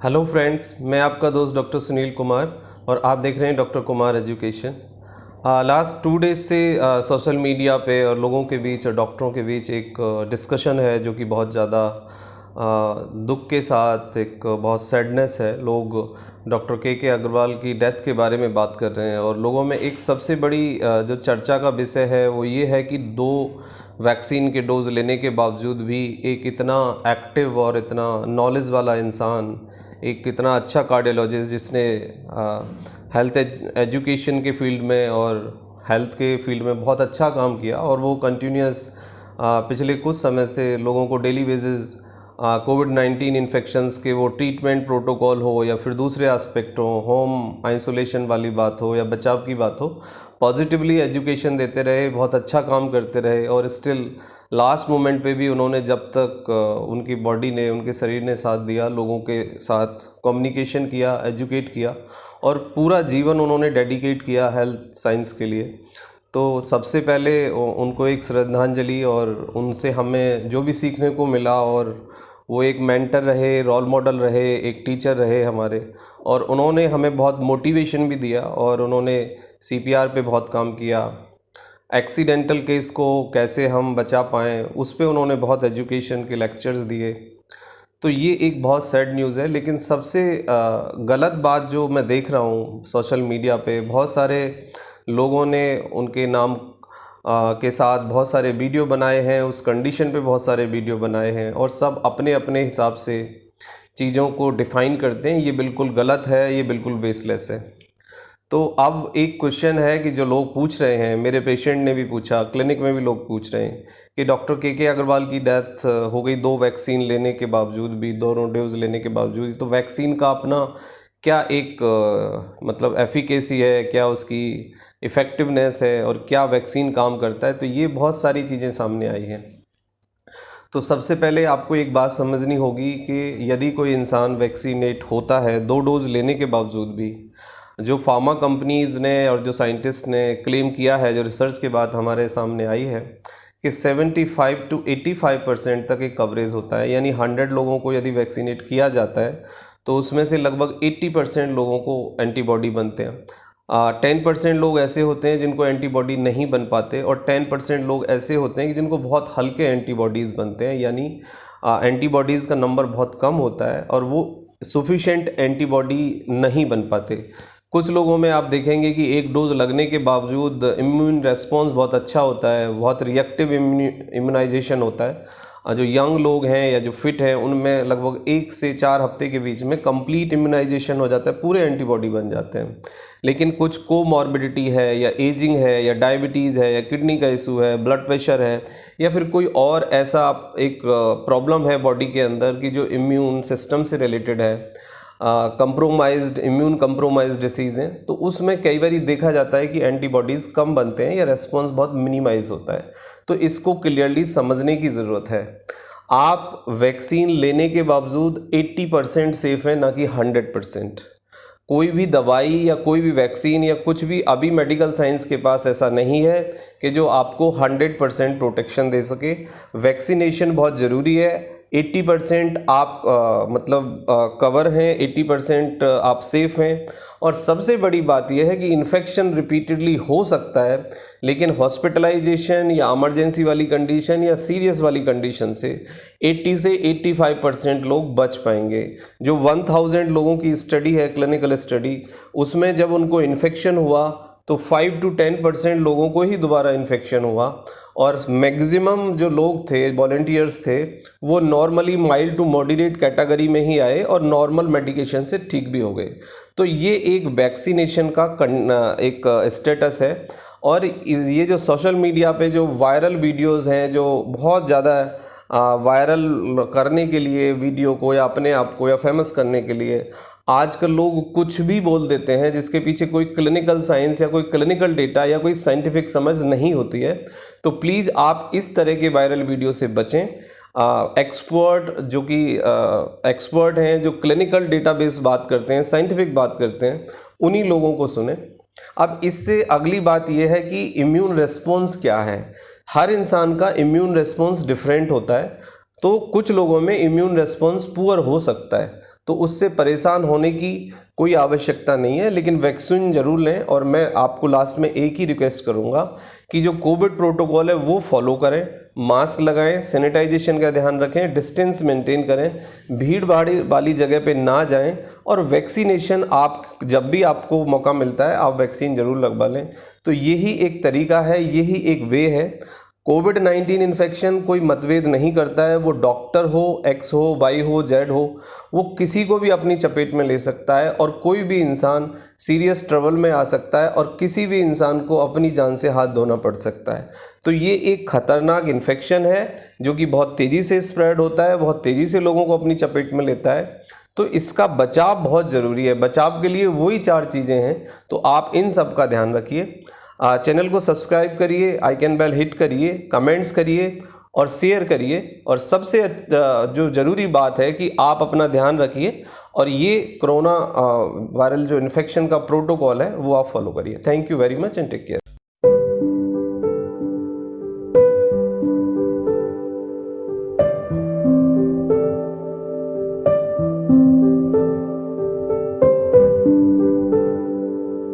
Hello friends, मैं आपका दोस्त डॉक्टर सुनील कुमार और आप देख रहे हैं doctor Kumar education. Last 2 days से सोशल मीडिया पे और लोगों के बीच और डॉक्टरों के बीच एक डिस्कशन है जो कि बहुत ज़्यादा दुख के साथ एक बहुत सैडनेस है। लोग डॉक्टर के अग्रवाल की डेथ के बारे में बात कर रहे हैं और लोगों में एक सबसे बड़ी जो चर्चा का विषय है वो ये है कि 2 वैक्सीन के डोज लेने के बावजूद भी एक इतना एक्टिव और इतना नॉलेज वाला इंसान, एक इतना अच्छा कार्डियोलॉजिस्ट जिसने हेल्थ एजुकेशन के फील्ड में और हेल्थ के फील्ड में बहुत अच्छा काम किया और वो कंटिन्यूस पिछले कुछ समय से लोगों को डेली बेसिस कोविड-19 इन्फेक्शंस के वो ट्रीटमेंट प्रोटोकॉल हो या फिर दूसरे एस्पेक्ट हो, होम आइसोलेशन वाली बात हो या बचाव की बात हो, पॉजिटिवली एजुकेशन देते रहे, बहुत अच्छा काम करते रहे और स्टिल लास्ट मोमेंट पे भी उन्होंने जब तक उनकी बॉडी ने, उनके शरीर ने साथ दिया, लोगों के साथ कम्युनिकेशन किया, एजुकेट किया और पूरा जीवन उन्होंने डेडिकेट किया हेल्थ साइंस के लिए। तो सबसे पहले उनको एक श्रद्धांजलि और उनसे हमें जो भी सीखने को मिला, और वो एक मेंटर रहे, रोल मॉडल रहे, एक टीचर रहे हमारे, और उन्होंने हमें बहुत मोटिवेशन भी दिया और उन्होंने CPR पे बहुत काम किया। एक्सीडेंटल केस को कैसे हम बचा पाएँ उस पे उन्होंने बहुत एजुकेशन के लेक्चर्स दिए। तो ये एक बहुत सैड न्यूज़ है। लेकिन सबसे गलत बात जो मैं देख रहा हूँ सोशल मीडिया पे, बहुत सारे लोगों ने उनके नाम के साथ बहुत सारे वीडियो बनाए हैं, उस कंडीशन पे बहुत सारे वीडियो बनाए हैं और सब अपने अपने हिसाब से चीज़ों को डिफ़ाइन करते हैं। ये बिल्कुल गलत है, ये बिल्कुल बेसलेस है। तो अब एक क्वेश्चन है कि जो लोग पूछ रहे हैं, मेरे पेशेंट ने भी पूछा, क्लिनिक में भी लोग पूछ रहे हैं कि डॉक्टर के अग्रवाल की डेथ हो गई 2 वैक्सीन लेने के बावजूद भी, दोनों डोज लेने के बावजूद, तो वैक्सीन का अपना क्या एक मतलब एफिकेसी है, क्या उसकी इफ़ेक्टिवनेस है और क्या वैक्सीन काम करता है। तो ये बहुत सारी चीज़ें सामने आई हैं। तो सबसे पहले आपको एक बात समझनी होगी कि यदि कोई इंसान वैक्सीनेट होता है 2 डोज लेने के बावजूद भी, जो फार्मा कंपनीज़ ने और जो साइंटिस्ट ने क्लेम किया है, जो रिसर्च के बाद हमारे सामने आई है कि 75 to 85% तक एक कवरेज होता है। यानी 100 लोगों को यदि वैक्सीनेट किया जाता है तो उसमें से लगभग 80% लोगों को एंटीबॉडी बनते हैं। 10% लोग ऐसे होते हैं जिनको एंटीबॉडी नहीं बन पाते और 10% लोग ऐसे होते हैं कि जिनको बहुत हल्के एंटीबॉडीज़ बनते हैं। यानी एंटीबॉडीज़ का नंबर बहुत कम होता है और वो सफिशेंट एंटीबॉडी नहीं बन पाते। कुछ लोगों में आप देखेंगे कि 1 डोज लगने के बावजूद इम्यून रेस्पॉन्स बहुत अच्छा होता है, बहुत रिएक्टिव इम्यूनाइजेशन होता है। जो यंग लोग हैं या जो फिट हैं उनमें लगभग 1 से 4 हफ्ते के बीच में कंप्लीट इम्यूनाइजेशन हो जाता है, पूरे एंटीबॉडी बन जाते हैं। लेकिन कुछ कोमॉर्बिडिटी है या एजिंग है या डायबिटीज़ है या किडनी का इशू है, ब्लड प्रेशर है या फिर कोई और ऐसा एक प्रॉब्लम है बॉडी के अंदर कि जो इम्यून सिस्टम से रिलेटेड है, कंप्रोमाइज्ड इम्यून कंप्रोमाइज्ड डिसीज़ हैं, तो उसमें कई बार देखा जाता है कि एंटीबॉडीज़ कम बनते हैं या रेस्पॉन्स बहुत मिनिमाइज होता है। तो इसको क्लियरली समझने की ज़रूरत है। आप वैक्सीन लेने के बावजूद 80% सेफ़ है, ना कि 100%। कोई भी दवाई या कोई भी वैक्सीन या कुछ भी अभी मेडिकल साइंस के पास ऐसा नहीं है कि जो आपको 100% प्रोटेक्शन दे सके। वैक्सीनेशन बहुत ज़रूरी है। 80% आप कवर हैं, 80% आप सेफ़ हैं। और सबसे बड़ी बात यह है कि इन्फेक्शन रिपीटेडली हो सकता है, लेकिन हॉस्पिटलाइजेशन या इमरजेंसी वाली कंडीशन या सीरियस वाली कंडीशन से 80 से 85% लोग बच पाएंगे। जो 1000 लोगों की स्टडी है, क्लिनिकल स्टडी, उसमें जब उनको इन्फेक्शन हुआ तो 5 to 10% लोगों को ही दोबारा इन्फेक्शन हुआ और मैक्सिमम जो लोग थे, वॉलंटियर्स थे, वो normally mild to moderate category में ही आए और नॉर्मल मेडिकेशन से ठीक भी हो गए। तो ये एक वैक्सीनेशन का एक स्टेटस है। और ये जो सोशल मीडिया पे जो वायरल वीडियोस हैं, जो बहुत ज़्यादा वायरल करने के लिए वीडियो को या अपने आप को या फेमस करने के लिए आजकल लोग कुछ भी बोल देते हैं जिसके पीछे कोई क्लिनिकल साइंस या कोई क्लिनिकल डेटा या कोई साइंटिफिक समझ नहीं होती है। तो प्लीज़ आप इस तरह के वायरल वीडियो से बचें। एक्सपर्ट जो कि एक्सपर्ट हैं, जो क्लिनिकल डेटाबेस बात करते हैं, साइंटिफिक बात करते हैं, उन्हीं लोगों को सुने। अब इससे अगली बात यह है कि इम्यून रेस्पॉन्स क्या है। हर इंसान का इम्यून रेस्पॉन्स डिफरेंट होता है। तो कुछ लोगों में इम्यून रेस्पॉन्स पुअर हो सकता है, तो उससे परेशान होने की कोई आवश्यकता नहीं है, लेकिन वैक्सीन ज़रूर लें। और मैं आपको लास्ट में एक ही रिक्वेस्ट करूँगा कि जो कोविड प्रोटोकॉल है वो फॉलो करें, मास्क लगाएं, सैनिटाइजेशन का ध्यान रखें, डिस्टेंस मेंटेन करें, भीड़ भाड़ वाली जगह पे ना जाएं, और वैक्सीनेशन आप जब भी आपको मौका मिलता है आप वैक्सीन ज़रूर लगवा लें। तो यही एक तरीका है, यही एक वे है। कोविड-19 इन्फेक्शन कोई मतभेद नहीं करता है, वो डॉक्टर हो, एक्स हो, वाई हो, जेड हो, वो किसी को भी अपनी चपेट में ले सकता है और कोई भी इंसान सीरियस ट्रबल में आ सकता है और किसी भी इंसान को अपनी जान से हाथ धोना पड़ सकता है। तो ये एक खतरनाक इन्फेक्शन है जो कि बहुत तेज़ी से स्प्रेड होता है, बहुत तेज़ी से लोगों को अपनी चपेट में लेता है। तो इसका बचाव बहुत ज़रूरी है। बचाव के लिए वही 4 चीज़ें हैं, तो आप इन सब का ध्यान रखिए। चैनल को सब्सक्राइब करिए, आइकन बेल हिट करिए, कमेंट्स करिए और शेयर करिए। और सबसे जो ज़रूरी बात है कि आप अपना ध्यान रखिए और ये कोरोना वायरल जो इन्फेक्शन का प्रोटोकॉल है वो आप फॉलो करिए। Thank you very much and take care.